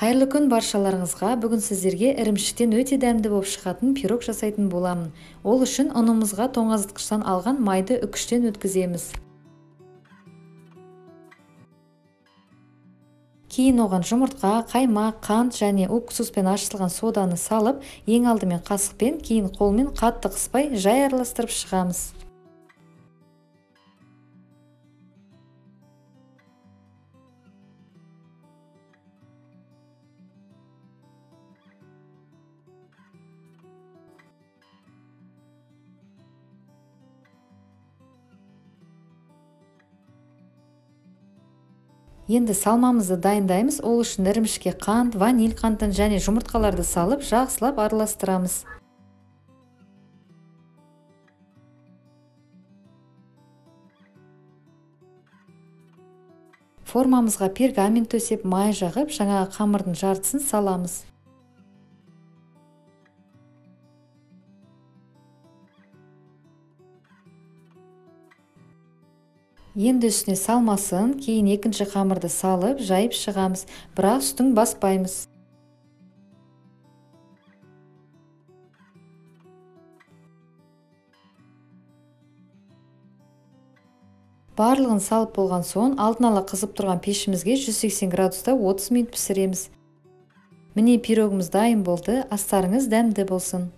Қайырлы күн баршаларыңызға. Бүгін сіздерге ірімшіктен өте дәмді болып шығатын пирог жасайтын боламын. Ол үшін ұнымызға тоңазытқыштан алған майды үкіштен өткіземіз. Кейін оған жұмыртқа, қаймақ, қант және уксуспен ашытылған соданы салып, ең алдымен қасықпен, кейін қолмен қатты қыспай жай араластырып шығамыз. Енді салмамызды дайындаймыз. Ол үшін ірімшікке қант, ваниль қантын және жұмыртқаларды салып, жақсылап араластырамыз. Формамызға пергамент төсеп, май жағып, жаңағы қамырдың жартысын саламыз. Енді үстіне салмасын, кейін екінші қамырды салып, жайып шығамыз, бірақ үстін баспаймыз. Барлығын салып болған соң, алдын ала қызып тұрған пешімізге 180 градуста 30 минут пісіреміз. Міне пирогымыз дайын болды. Астарыңыз дәмді болсын.